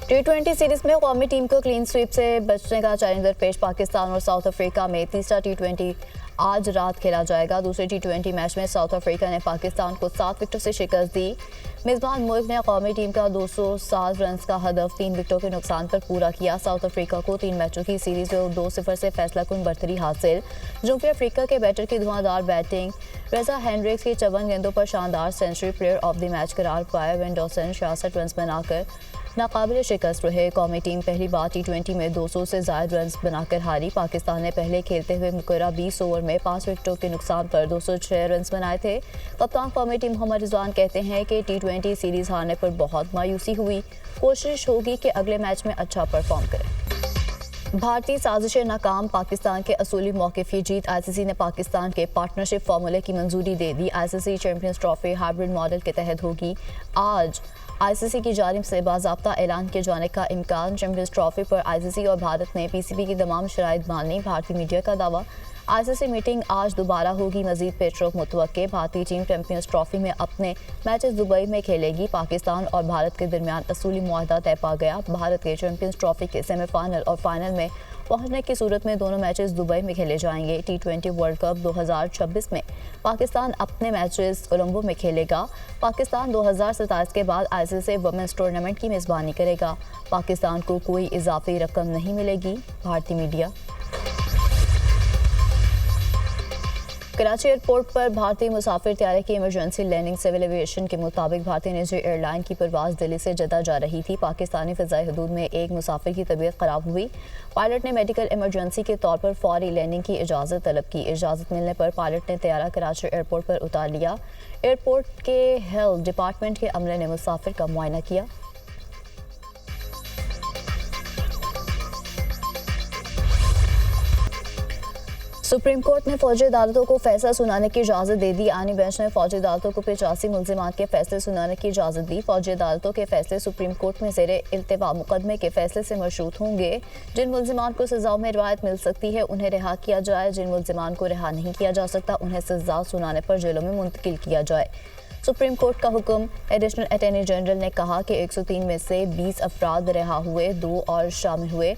T20 series में कौमी team को क्लीन स्वीप से बचने का चैलेंज दरपेश पाकिस्तान और साउथ अफ्रीका में तीसरा T20 आज रात खेला जाएगा। दूसरे T20 मैच में साउथ अफ्रीका ने पाकिस्तान को 7 विकेटों से शिकस्त दी। मेजबान मुल्क ने कौमी टीम का 207 रन का हदफ 3 विकेटों के नुकसान पर पूरा किया। साउथ अफ्रीका को 3 मैचों की सीरीज में 2-0 से फैसलाकुन बरतरी हासिल। जनूबी अफ्रीका के बैटर की धुआंधार बैटिंग, रेजा हेंड्रिक्स की 54 गेंदों पर शानदार century player of the match करार पाया। वेन डॉसन 66 रन बनाकर नाकाबिल शिकस्त रहे। कौमी टीम पहली बार T20 में 200 से ज़ायद रन बनाकर हारी। पाकिस्तान ने पहले खेलते हुए मुकर्रर 20 ओवर में 5 विकेटों के नुकसान पर 206 रन बनाए थे। कप्तान कौमी टीम मोहम्मद रिजवान कहते हैं कि T20 सीरीज हारने पर बहुत मायूसी हुई। कोशिश होगी कि अगले मैच में अच्छा परफॉर्म करें। भारतीय साजिशें नाकाम, पाकिस्तान के असूली मौक़िफ़ की जीत। ICC ने पाकिस्तान के पार्टनरशिप फार्मूले की मंजूरी दे दी। ICC champions trophy hybrid model के तहत होगी। आज ICC की जानिब से बाज़ाब्ता ऐलान किए जाने का इम्कान। चैंपियंस ट्रॉफी पर ICC और भारत ने PCB की तमाम शराइत मानी। भारतीय मीडिया का दावा, ICC मीटिंग आज दोबारा होगी। मजीद पेशरफ मुतवक्के। भारतीय टीम चैंपियंस ट्रॉफी में अपने मैचेस दुबई में खेलेगी। पाकिस्तान और भारत के दरमियान असूली मुआहदा तय पा गया। भारत के चैंपियंस ट्रॉफी के सेमीफाइनल और फाइनल में पहुंचने की सूरत में दोनों मैचेस दुबई में खेले जाएंगे। T20 वर्ल्ड कप 2026 में पाकिस्तान अपने मैचेस कोलंबो में खेलेगा। पाकिस्तान 2027 के बाद ICC वुमेन्स टूर्नामेंट की मेज़बानी करेगा। पाकिस्तान को कोई इजाफी रकम नहीं मिलेगी। भारतीय मीडिया। कराची एयरपोर्ट पर भारतीय मुसाफिर त्यारे की इमरजेंसी लैंडिंग। सिविल एविएशन के मुताबिक भारतीय निजी एयरलाइन की परवाज़ दिल्ली से जद्दा जा रही थी। पाकिस्तानी फ़िज़ाई हदूद में एक मुसाफिर की तबीयत ख़राब हुई। पायलट ने मेडिकल इमरजेंसी के तौर पर फौरी लैंडिंग की इजाज़त तलब की। इजाज़त मिलने पर पायलट ने तैयारा कराची एयरपोर्ट पर उतार लिया। एयरपोर्ट के हेल्थ डिपार्टमेंट के अमले ने मुसाफिर का मुआयना किया। सुप्रीम कोर्ट ने फौजी अदालतों को फैसला सुनाने की इजाज़त दे दी। आनी बेंच ने फौजी अदालतों को 85 मुल्ज़िमात के फैसले सुनाने की इजाज़त दी। फौजी अदालतों के फैसले सुप्रीम कोर्ट में ज़ेरे इल्तिवा मुकदमे के फैसले से मशरूत होंगे। जिन मुल्ज़िमात को सज़ाओं में रिवायत मिल सकती है उन्हें रिहा किया जाए। जिन मुल्ज़िमात को रिहा नहीं किया जा सकता उन्हें सज़ा सुनाने पर जेलों में मुंतकिल किया जाए। सुप्रीम कोर्ट का हुक्म। एडिशनल अटॉर्नी जनरल ने कहा कि 103 में से 20 अफराद रिहा हुए, 2 और शामिल हुए।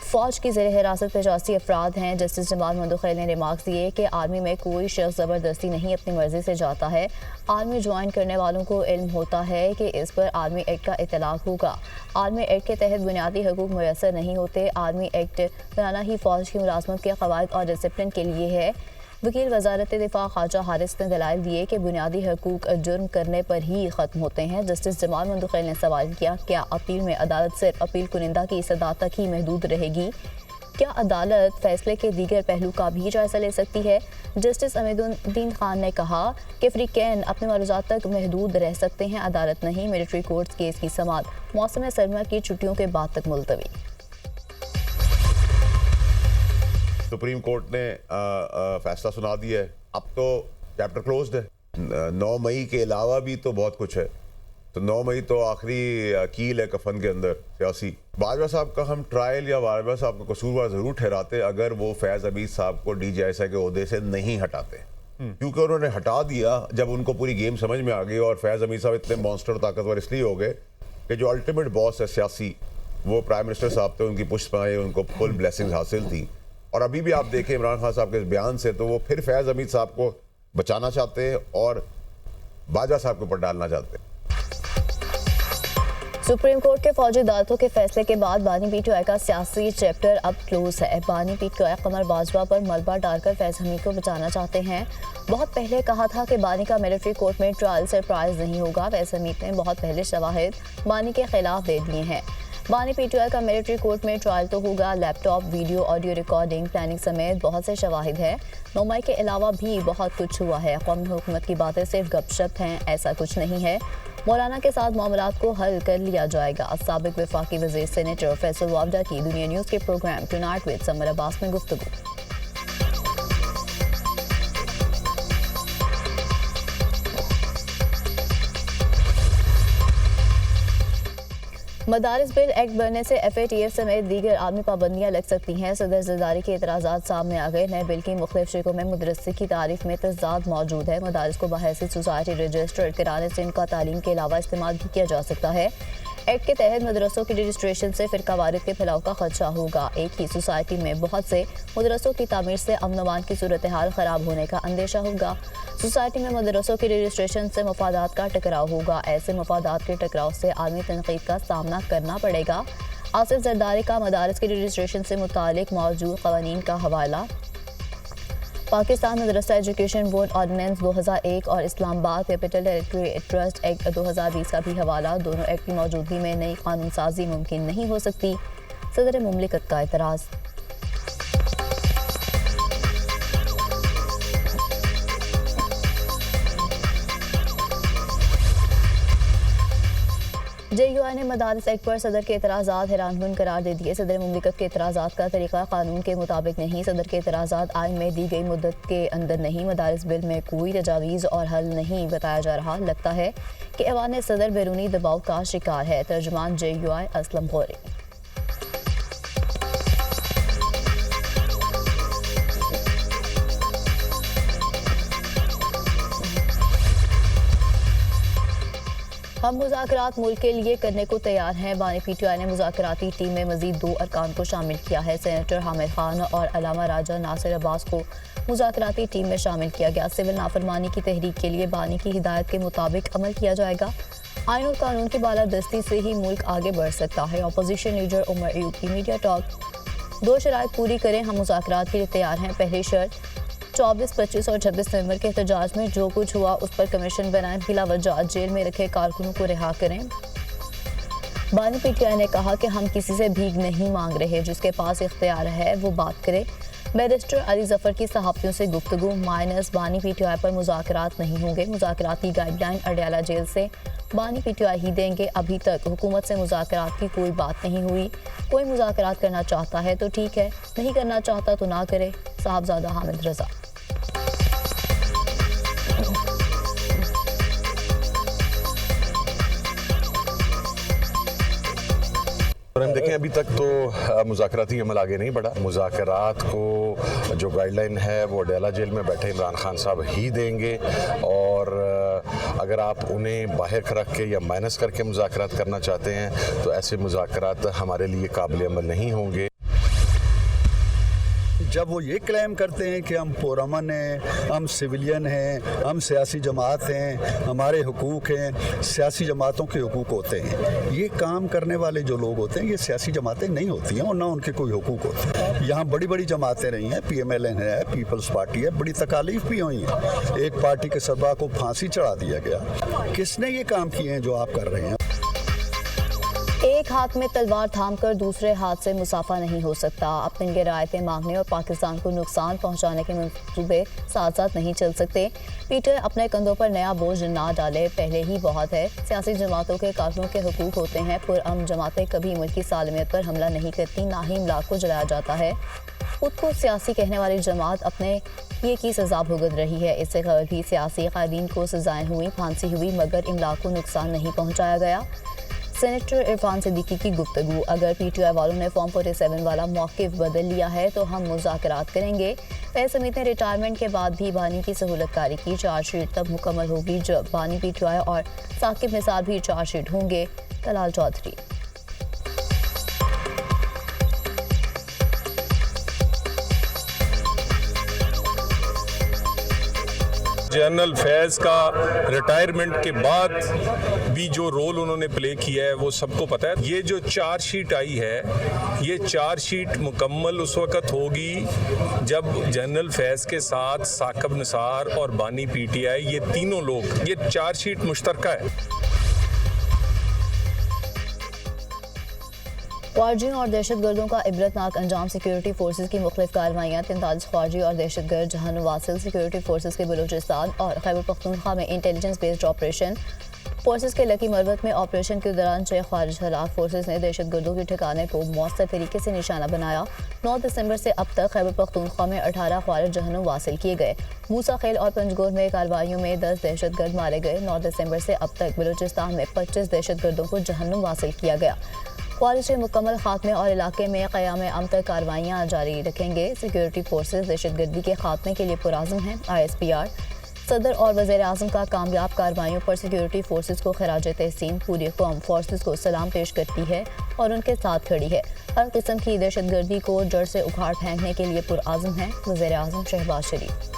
फौज की ज़ेर हिरासत 85 अफराद हैं। जस्टिस जमाल मंदोखैल ने रिमार्क्स दिए कि आर्मी में कोई शख्स ज़बरदस्ती नहीं अपनी मर्जी से जाता है। आर्मी ज्वाइन करने वालों को इल्म होता है कि इस पर आर्मी एक्ट का इतलाक़ होगा। आर्मी एक्ट के तहत बुनियादी हकूक़ मुयस्सर नहीं होते। आर्मी एक्ट बनाना ही फ़ौज की मुलाजमत के क़वाइद और डिसिप्लिन के लिए है। वकील वज़ारत दिफ़ा ख्वाजा हारिस ने दलाइल दिए कि बुनियादी हकूक़ जुर्म करने पर ही ख़त्म होते हैं। जस्टिस जमाल मंदोखैल ने सवाल किया, क्या अपील में अदालत सिर्फ अपील कुनिंदा की सदा तक ही महदूद रहेगी? क्या अदालत फैसले के दीगर पहलू का भी जायज़ा ले सकती है? जस्टिस अमीदुद्दीन खान ने कहा कि फ़रीक़ैन अपने मरुज़ात तक महदूद रह सकते हैं, अदालत नहीं। मिलिट्री कोर्ट्स केस की समाअत मौसम सरमा की छुट्टियों के बाद तक मुलतवी। सुप्रीम कोर्ट ने फैसला सुना दिया है। अब तो चैप्टर क्लोज्ड है। 9 मई के अलावा भी तो बहुत कुछ है। तो 9 मई तो आखिरी कील है कफन के अंदर सियासी। बाजवा साहब का हम ट्रायल या बाजवा साहब का कसूरवार ज़रूर ठहराते अगर वो फैज़ अमीद साहब को DGSI के ओहदे से नहीं हटाते, क्योंकि उन्होंने हटा दिया जब उनको पूरी गेम समझ में आ गई। और फैज़ अमीद साहब इतने मॉन्स्टर ताकतवर इसलिए हो गए कि जो अल्टीमेट बॉस है सियासी, वो प्राइम मिनिस्टर साहब थे। उनकी पुष्ट पाए, उनको फुल ब्लेसिंग्स हासिल थी। और अभी भी आप देखें इमरान खान साहब के बयान से तो वो फिर फैज़ अमीद साहब को बचाना चाहते हैं और बाजवा साहब के ऊपर डालना चाहते हैं। सुप्रीम कोर्ट के फौजी अदालतों के फैसले के बाद बानी PTI का सियासी चैप्टर अब क्लोज है। बानी PTI कमर बाजवा पर मलबा डालकर फैज़ हमीद को बचाना चाहते हैं। बहुत पहले कहा था कि बानी का मिलिट्री कोर्ट में ट्रायल सरप्राइज नहीं होगा। फैज़ हमीद ने बहुत पहले शवाहिद बानी के खिलाफ दे दिए हैं। बानी PTI का मिलिट्री कोर्ट में ट्रायल तो होगा। Laptop, video, audio recording, planning समेत बहुत से शवाहिद हैं। 9 मई के अलावा भी बहुत कुछ हुआ है। कौमी हुकूमत की बातें सिर्फ गपशप हैं, ऐसा कुछ नहीं है। मौलाना के साथ मामलात को हल कर लिया जाएगा। साबिक वफाकी वज़ीर सेनेटर फैसल वावडा की दुनिया न्यूज़ के program tonight with Samar Abbas में गुफ्तगू। मदारिस बिल एक्ट बनने से FATF समेत दीगर आलमी पाबंदियाँ लग सकती हैं। सदर ज़रदारी के एतराज़ात सामने आ गए। नए बिल की मुख्तलिफ शिकों में मदरसे की तारीफ में तज़ाद मौजूद है। मदारिस को बहैसियत सोसाइटी रजिस्टर्ड कराने से इनका तालीम के अलावा इस्तेमाल भी किया जा सकता है। एक्ट के तहत मदरसों की रजिस्ट्रेशन से फिरका वारिद के फैलाव का खदशा होगा। एक ही सोसाइटी में बहुत से मदरसों की तामीर से अमन अमान की सूरत हाल खराब होने का अंदेशा होगा। सोसाइटी में मदरसों की रजिस्ट्रेशन से मफादात का टकराव होगा। ऐसे मफादात के टकराव से आलमी तनकीद का सामना करना पड़ेगा। आसिफ जरदारी का मदारस की रजिस्ट्रेशन से मुतालिक मौजूद कवानीन का हवाला। पाकिस्तान मदरसा एजुकेशन बोर्ड ऑर्डिनेंस 2001 और Islamabad capital territory trust act 2020 का भी हवाला। दोनों एक्ट की मौजूदगी में नई कानून साजी मुमकिन नहीं हो सकती। सदर मुमलिकत का एतराज़। JUI ने मदारस एक्ट पर सदर के एतराज़ात हैरानकुन करार दे दिए। सदर मुमलिकत के एतराज़ात का तरीका कानून के मुताबिक नहीं। सदर के एतराज़ात आइन में दी गई मुद्दत के अंदर नहीं। मदारस बिल में कोई तजावीज़ और हल नहीं बताया जा रहा। लगता है कि ऐवान सदर बैरूनी दबाव का शिकार है। तर्जुमान JUI असलम गौरी। हम मुज़ाकरात मुल्क के लिए करने को तैयार हैं। बानी PTI ने मुज़ाकराती टीम में मज़ीद 2 अरकान को शामिल किया है। सेनेटर हामिद खान और अलामा राजा नासिर अब्बास को मुज़ाकराती टीम में शामिल किया गया। सिविल नाफरमानी की तहरीक के लिए बानी की हिदायत के मुताबिक अमल किया जाएगा। आइन और कानून की बालादस्ती से ही मुल्क आगे बढ़ सकता है। अपोजिशन लीडर उमर अयूब की मीडिया टॉक। 2 शराइत पूरी करें, हम मुज़ाकरात के लिए तैयार हैं। पहली शर्त 24, 25 और 26 नवंबर के एहतजाज में जो कुछ हुआ उस पर कमीशन बनाएं। बिला वजह जेल में रखे कारकुनों को रिहा करें। बानी PTI ने कहा कि हम किसी से भीख नहीं मांग रहे। जिसके पास इख्तियार है वो बात करे। बैरिस्टर अली जफर की सहाफ़ियों से गुफ्तगू। माइनस बानी PTI पर मुज़ाकरात नहीं होंगे। मुज़ाकराती गाइडलाइन अडयाला जेल से बानी PTI ही देंगे। अभी तक हुकूमत से मुज़ाकरात की कोई बात नहीं हुई। कोई मुज़ाकरात करना चाहता है तो ठीक है, नहीं करना चाहता तो ना करे। साहबजादा हामिद रजा। और हम देखें अभी तक तो मुज़ाकराती अमल आगे नहीं बढ़ा। मुज़ाकरात को जो गाइडलाइन है वो अडयाला जेल में बैठे इमरान खान साहब ही देंगे और अगर आप उन्हें बाहर रख के या माइनस करके मुज़ाकरात करना चाहते हैं तो ऐसे मुज़ाकरात हमारे लिए काबिल अमल नहीं होंगे। जब वो ये क्लेम करते हैं कि हम पुरअमन हैं, हम सिविलियन हैं, हम सियासी जमात हैं, हमारे हुकूक हैं, सियासी जमातों के हुकूक होते हैं। ये काम करने वाले जो लोग होते हैं ये सियासी जमातें नहीं होती हैं और ना उनके कोई हुकूक होते हैं। यहाँ बड़ी बड़ी जमातें रही हैं, PMLN है, पीपल्स पार्टी है, बड़ी तकालीफ भी हुई हैं। एक पार्टी के सरबराह को फांसी चढ़ा दिया गया। किसने ये काम किए हैं जो आप कर रहे हैं? एक हाथ में तलवार थामकर दूसरे हाथ से मुसाफा नहीं हो सकता। अपनी गैरायतें मांगने और पाकिस्तान को नुकसान पहुंचाने के मंसूबे साथ साथ नहीं चल सकते। PTI अपने कंधों पर नया बोझ ना डाले, पहले ही बहुत है। सियासी जमातों के कारकुनों के हुकूक होते हैं। पुरअमन जमातें कभी मुल्क की सालमियत पर हमला नहीं करती, ना ही इमलाक को जलाया जाता है। खुद को सियासी कहने वाली जमात अपने ये की सजा भुगत रही है। इससे कबल भी सियासी कायदीन को सजाएं हुई, फांसी हुई, मगर इमलाक को नुकसान नहीं पहुँचाया गया। सेनेटर इरफान सिद्दीकी की गुफ्तगू। अगर PTI वालों ने फॉर्म 47 वाला मौक़िफ़ बदल लिया है तो हम मुज़ाकरात करेंगे। फैज़ समीत ने रिटायरमेंट के बाद भी बानी की सहूलतकारी की। चार्जशीट तब मुकम्मल होगी जब बानी PTI और साकिब निसार भी चार्जशीट होंगे। तलाल चौधरी। जनरल फैज़ का रिटायरमेंट के बाद भी जो रोल उन्होंने प्ले किया है वो सबको पता है। ये जो चार्जशीट आई है ये चार्जशीट मुकम्मल उस वक़्त होगी जब जनरल फैज़ के साथ साकिब निसार और बानी PTI ये तीनों लोग, ये चार्जशीट मुश्तरका है। ख्वारजियों और दहशतगर्दों का इबरतनाक अंजाम। सिक्योरिटी फोर्सेज की मुख्तलिफ कार्रवाइयाँ। 43 ख्वारजी और दहशतगर्द जहां वासिल। सिक्योरिटी फोर्सेज के बलूचिस्तान और खैबर पख्तूनख्वा में इंटेलिजेंस बेस्ड ऑपरेशन। फोर्सेज के लकी मरवत में ऑपरेशन के दौरान 6 ख्वारिज हलाक। फोर्सेज ने दहशतगर्दों के ठिकाने को मौसर तरीके से निशाना बनाया। 9 दिसंबर से अब तक खैबर पख्तूनख्वा में 18 ख्वारिज जहन्नुम वासिल किए गए। मूसा खेल और पंजगोर में कार्रवाइयों में 10 दहशतगर्द मारे गए। 9 दिसंबर से अब तक बलूचिस्तान में 25 दहशतगर्दों को जहन्नुम वासिल किया गया। ख्वारिज के मुकम्मल खात्मे और इलाके में क़याम अमन तक कार्रवाइयाँ जारी रखेंगे। सिक्योरिटी फोर्सेज दहशतगर्दी के खात्मे के लिए पुराज़म हैं। ISPR सदर और वज़ीर आज़म का कामयाब कार्रवाइयों पर सिक्योरिटी फोर्सेस को खराज तहसीन पूरी कौम फोर्सेस को सलाम पेश करती है और उनके साथ खड़ी है। हर किस्म की दहशतगर्दी को जड़ से उखाड़ फेंकने के लिए पुरआज़म है वज़ीर आज़म शहबाज शरीफ।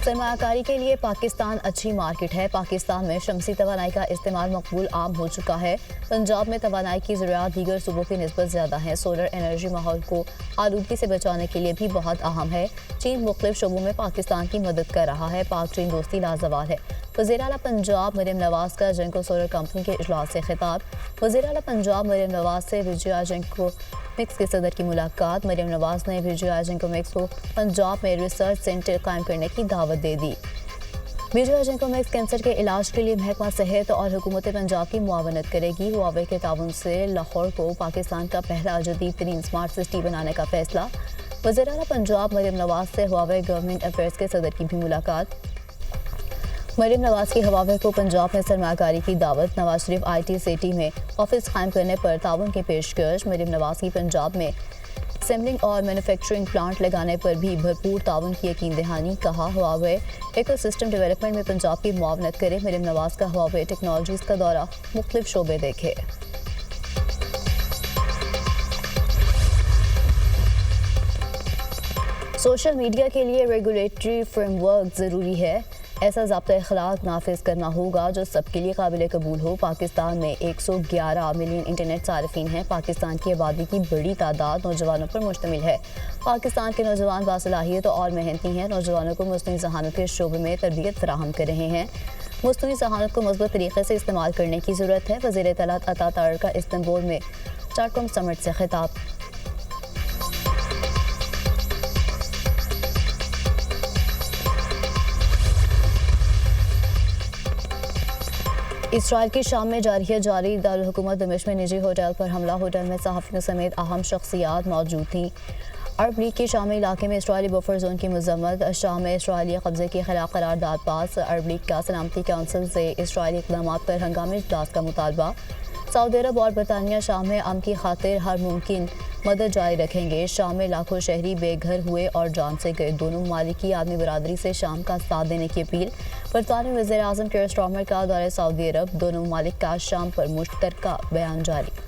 सरमायाकारी के लिए पाकिस्तान अच्छी मार्केट है। पाकिस्तान में शमसी तवानाई का इस्तेमाल मकबूल आम हो चुका है। पंजाब में तवानाई की ज़रूरत दीगर सूबों की निस्बत ज़्यादा है। सोलर एनर्जी माहौल को आलूदगी से बचाने के लिए भी बहुत अहम है। चीन मुख्तलिफ शोबों में पाकिस्तान की मदद कर रहा है। पाक चीन दोस्ती लाजवाल है। वज़ीर आला पंजाब मरियम नवाज का जेंको सोलर कंपनी के इजलास से खिताब। वज़ीर आला पंजाब मरियम नवाज से विजया जेंको मिक्स के सदर की मुलाकात। मरियम नवाज ने विजया जेंको मिक्स को पंजाब में रिसर्च सेंटर कायम करने की दावत दे दी। विजया जेंको मिक्स कैंसर के इलाज के लिए महकमा सेहत और हुकूमत पंजाब की मुआवनत करेगी। हुआवे के ताउन से लाहौर को पाकिस्तान का पहला जदीद तरीन स्मार्ट सिटी बनाने का फैसला। वज़ीर आला पंजाब मरियम नवाज से हुआवे गवर्नमेंट अफेयर्स के सदर की भी मुलाकात। मरियम नवाज की हवावे को पंजाब में सरमायाकारी की दावत। नवाज शरीफ IT सिटी में ऑफिस कायम करने पर ताउन की पेशकश। मरियम नवाज की पंजाब में असेंबलिंग और मैन्युफैक्चरिंग प्लांट लगाने पर भी भरपूर ताउन की यकीन दहानी। कहा हुआवे इकोसिस्टम डेवलपमेंट में पंजाब की मुआवनत करे। मरियम नवाज का हुआवे टेक्नोलॉजीज़ का दौरा मुख्तलिफ शोबे देखे। सोशल मीडिया के लिए रेगुलेटरी फ्रेमवर्क ज़रूरी है। ऐसा ज़ाब्ता अखलाक नाफिज करना होगा जो सबके लिए काबिल कबूल हो। पाकिस्तान में 111 मिलियन इंटरनेट सार्फिन हैं। पाकिस्तान की आबादी की बड़ी तादाद नौजवानों पर मुश्तमिल है। पाकिस्तान के नौजवान बासलाहियत और मेहनती हैं। नौजवानों को मुस्लिम जहानत के शोबे में तरबियत फराहम कर रहे हैं। मुस्लिम जहानत को मज़बूत तरीके से इस्तेमाल करने की ज़रूरत है। वज़ीर इत्तलात अता तारड़ का इस्तांबुल में चारकॉम समिट से खिताब। इसराइल की शाम में जारी दारुल हुकूमत दमिश्क में निजी होटल पर हमला। होटल में सहाफ़ियों समेत अहम शख्सियात मौजूद थीं। अरब लीग के शामी इलाके में इसराइली बफर जोन की मजम्मत। शाम में इसराइली कब्जे के खिलाफ करारदाद पास। अरब लीग का सलामती काउंसिल से इसराइली इक़दाम पर हंगामी इजलास का मुतालबा। सऊदी अरब और बरतानिया शाम में अमन की खातिर हर मुमकिन मदद जारी रखेंगे। शाम में लाखों शहरी बेघर हुए और जान से गए। दोनों ममालिक की आदमी बरादरी से शाम का साथ देने की अपील। बरतानवी वज़ीर आज़म केयर स्टारमर का दौरे सऊदी अरब। दोनों ममालिक का शाम पर मुश्तरका बयान जारी।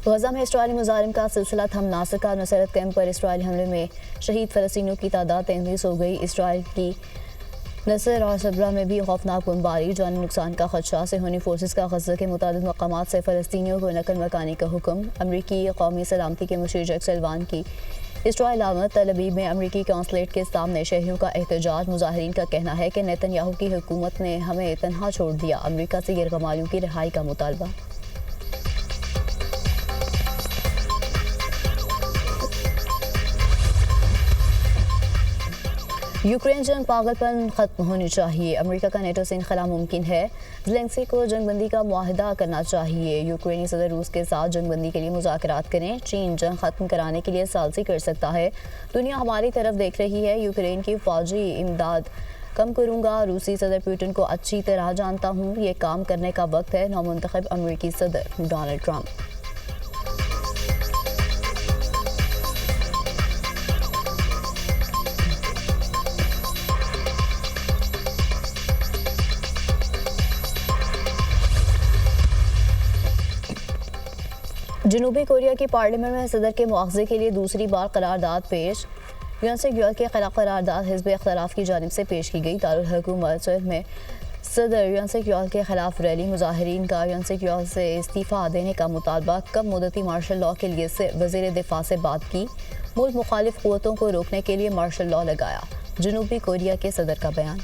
गजा में इसराइली मुजाहिरीन का सिलसिला थम ना सका। नुसरत कैंप पर इसराइली हमले में शहीद फ़लस्तीनियों की तादाद 33 हो गई। इसराइल की नसर और सबरा में भी खौफनाक बमबारी। जानी नुकसान का खदशा से होनी फोर्सेस का गजा के मुताबिक मकामात से फ़लस्तीनियों को नकल मकानी का हुक्म। अमरीकी कौमी सलामती के मुशीर जैक सलवान की इसराइल आमद। तल अवीव में अमरीकी कौंसलेट के सामने शहरियों का एहतजाज। मुजाहिरीन का कहना है कि नेतन्याहू की हुकूमत ने हमें तनहा छोड़ दिया। अमरीका से गिरगमालियों की रिहाई का मुतालबा। यूक्रेन जंग पागलपन खत्म होनी चाहिए। अमेरिका का नेटो से इनखला मुमकिन है। ज़ेलेंस्की को जंगबंदी का मुआहदा करना चाहिए। यूक्रेनी सदर रूस के साथ जंगबंदी के लिए मुज़ाकरात करें। चीन जंग खत्म कराने के लिए सालसी कर सकता है। दुनिया हमारी तरफ देख रही है। यूक्रेन की फौजी इमदाद कम करूंगा। रूसी सदर पुतिन को अच्छी तरह जानता हूँ। ये काम करने का वक्त है। नौमुंतखब अमेरिकी सदर डोनाल्ड ट्रंप। जनूबी कोरिया की पार्लियामेंट में सदर के मुआवजे के लिए दूसरी बार करारदाद पेश। यूएन के खिलाफ करारदाद हिज़्ब इख्तिलाफ की जानिब से पेश की गई। दारुल हुकूमत में सदर यूएन के खिलाफ रैली। मुजाहिरीन का यूएन से इस्तीफ़ा देने का मुतालबा। कम मुद्दती मार्शल लॉ के लिए से वज़ीर दिफा से बात की। मुल्क मुखालिफ क़ुव्वतों को रोकने के लिए मार्शल लॉ लगाया। जनूबी कोरिया के सदर का बयान।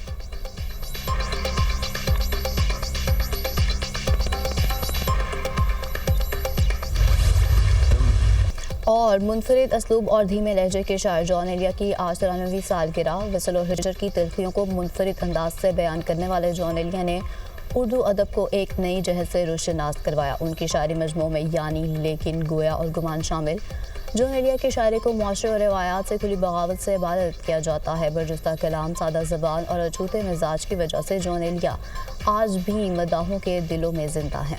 और मुनफरिद असलूब और धीमे लहजे के शायर जॉन एलिया की आज 93वीं सालगिरह। वसल और हिजर की तलखियों को मुनफरिद अंदाज से बयान करने वाले जॉन एलिया ने उर्दू अदब को एक नई जहत से रोशनास करवाया। उनकी शायरी मजमू में यानी, लेकिन, गोया और गुमान शामिल। जॉन एलिया की शायरी को मुआशरे और रिवायात से खुली बगावत से इबारत किया जाता है। बरजुस्ता कलाम, सादा ज़बान और अछूते मिजाज की वजह से जॉन एलिया आज भी मदाहों के दिलों में जिंदा है।